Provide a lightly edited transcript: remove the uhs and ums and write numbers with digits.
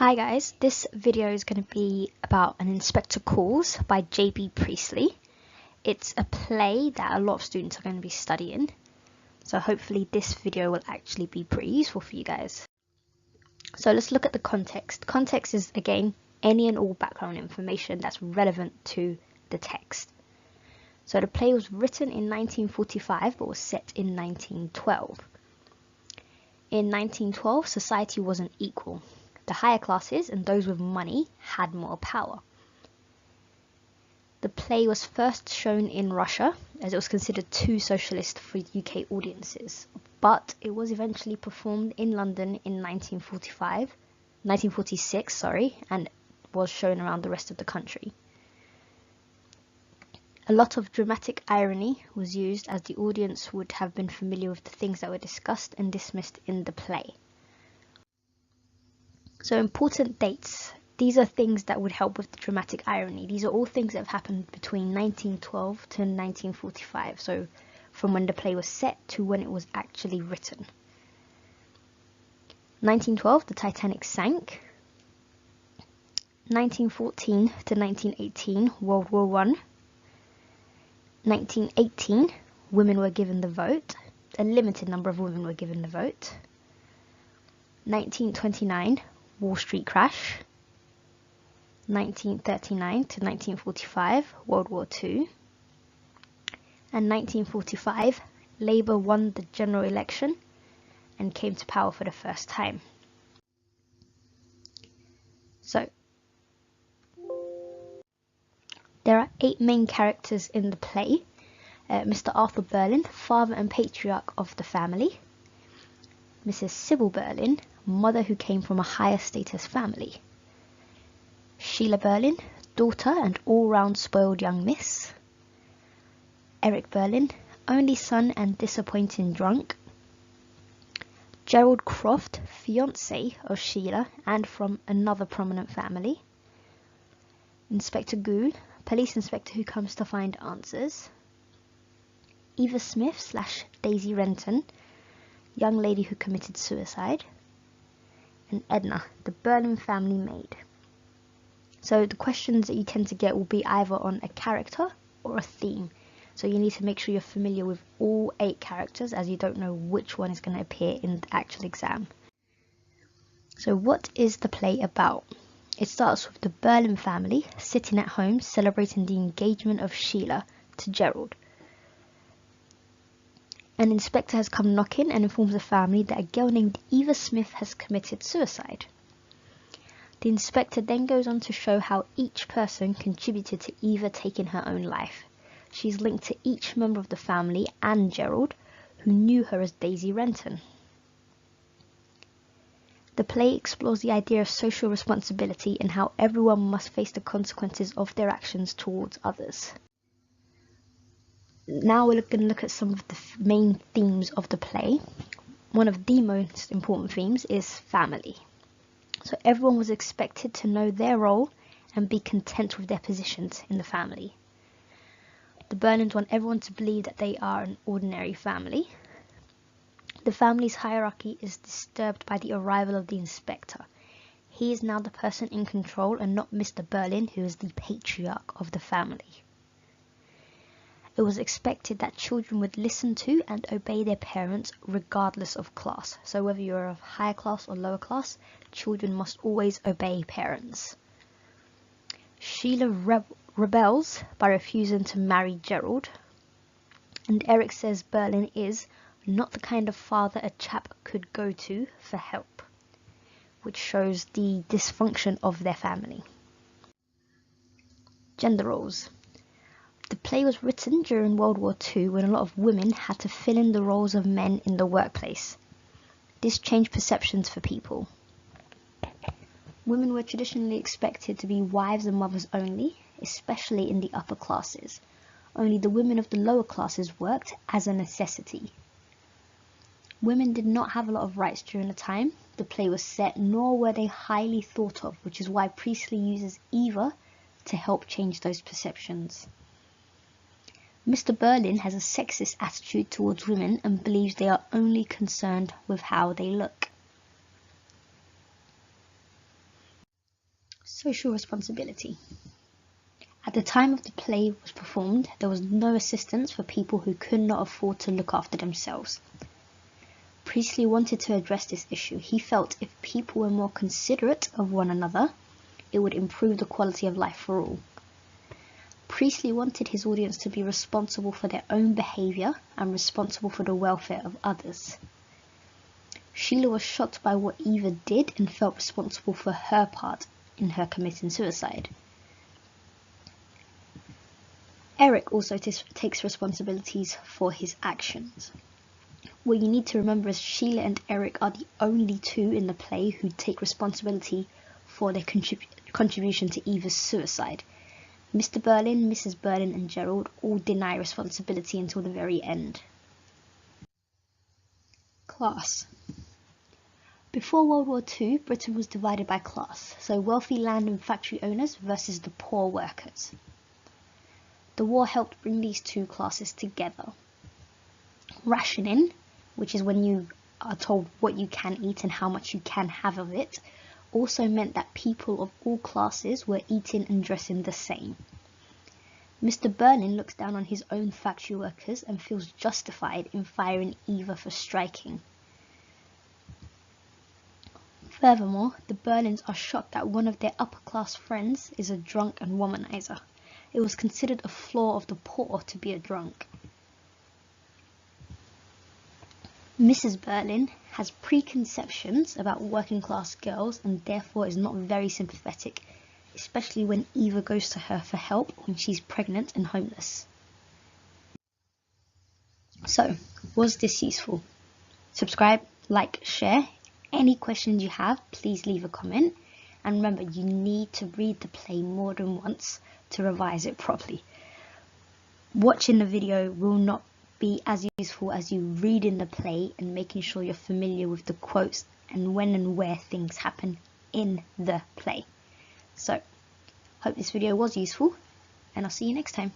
Hi guys, this video is going to be about An Inspector Calls by J.B. Priestley. It's a play that a lot of students are going to be studying, so hopefully this video will actually be pretty useful for you guys. So let's look at the context. Context is, again, any and all background information that's relevant to the text. So the play was written in 1945 but was set in 1912. In 1912, society wasn't equal. The higher classes and those with money had more power. The play was first shown in Russia, as it was considered too socialist for UK audiences, but it was eventually performed in London in 1946, and was shown around the rest of the country. A lot of dramatic irony was used, as the audience would have been familiar with the things that were discussed and dismissed in the play. So important dates. These are things that would help with the dramatic irony. These are all things that have happened between 1912 to 1945. So from when the play was set to when it was actually written. 1912, the Titanic sank. 1914 to 1918, World War I. 1918, women were given the vote. A limited number of women were given the vote. 1929, Wall Street crash. 1939 to 1945, World War II. And 1945, Labour won the general election and came to power for the first time. So, there are 8 main characters in the play. Mr. Arthur Berlin, father and patriarch of the family. Mrs. Sybil Berlin, mother who came from a higher status family. Sheila Berlin, daughter and all-round spoiled young miss. Eric Berlin, only son and disappointing drunk. Gerald Croft, fiancé of Sheila and from another prominent family. Inspector Gould, police inspector who comes to find answers. Eva Smith / Daisy Renton, young lady who committed suicide. And Edna, the Berlin family maid. So the questions that you tend to get will be either on a character or a theme. So you need to make sure you're familiar with all 8 characters, as you don't know which one is going to appear in the actual exam. So what is the play about? It starts with the Berlin family sitting at home celebrating the engagement of Sheila to Gerald. An inspector has come knocking and informs the family that a girl named Eva Smith has committed suicide. The inspector then goes on to show how each person contributed to Eva taking her own life. She's linked to each member of the family and Gerald, who knew her as Daisy Renton. The play explores the idea of social responsibility and how everyone must face the consequences of their actions towards others. Now we're going to look at some of the main themes of the play. One of the most important themes is family. So everyone was expected to know their role and be content with their positions in the family. The Berlins want everyone to believe that they are an ordinary family. The family's hierarchy is disturbed by the arrival of the inspector. He is now the person in control and not Mr. Berlin, who is the patriarch of the family. It was expected that children would listen to and obey their parents regardless of class. So whether you're of higher class or lower class, children must always obey parents. Sheila rebels by refusing to marry Gerald. And Eric says Berlin is not the kind of father a chap could go to for help, which shows the dysfunction of their family. Gender roles. The play was written during World War II, when a lot of women had to fill in the roles of men in the workplace. This changed perceptions for people. Women were traditionally expected to be wives and mothers only, especially in the upper classes. Only the women of the lower classes worked as a necessity. Women did not have a lot of rights during the time the play was set, nor were they highly thought of, which is why Priestley uses Eva to help change those perceptions. Mr. Berlin has a sexist attitude towards women and believes they are only concerned with how they look. Social responsibility. At the time of the play was performed, there was no assistance for people who could not afford to look after themselves. Priestley wanted to address this issue. He felt if people were more considerate of one another, it would improve the quality of life for all. Priestley wanted his audience to be responsible for their own behaviour and responsible for the welfare of others. Sheila was shocked by what Eva did and felt responsible for her part in her committing suicide. Eric also takes responsibilities for his actions. What you need to remember is Sheila and Eric are the only two in the play who take responsibility for their contribution to Eva's suicide. Mr. Berlin, Mrs. Berlin and Gerald all deny responsibility until the very end. Class. Before World War II, Britain was divided by class, so wealthy land and factory owners versus the poor workers. The war helped bring these two classes together. Rationing, which is when you are told what you can eat and how much you can have of it, also meant that people of all classes were eating and dressing the same. Mr. Berlin looks down on his own factory workers and feels justified in firing Eva for striking. Furthermore, the Berlins are shocked that one of their upper-class friends is a drunk and womanizer. It was considered a flaw of the poor to be a drunk. Mrs. Berlin has preconceptions about working-class girls and therefore is not very sympathetic, especially when Eva goes to her for help when she's pregnant and homeless. So, was this useful? Subscribe, like, share. Any questions you have, please leave a comment. And remember, you need to read the play more than once to revise it properly. Watching the video will not be as useful as you reading the play and making sure you're familiar with the quotes and when and where things happen in the play. So, hope this video was useful, and I'll see you next time.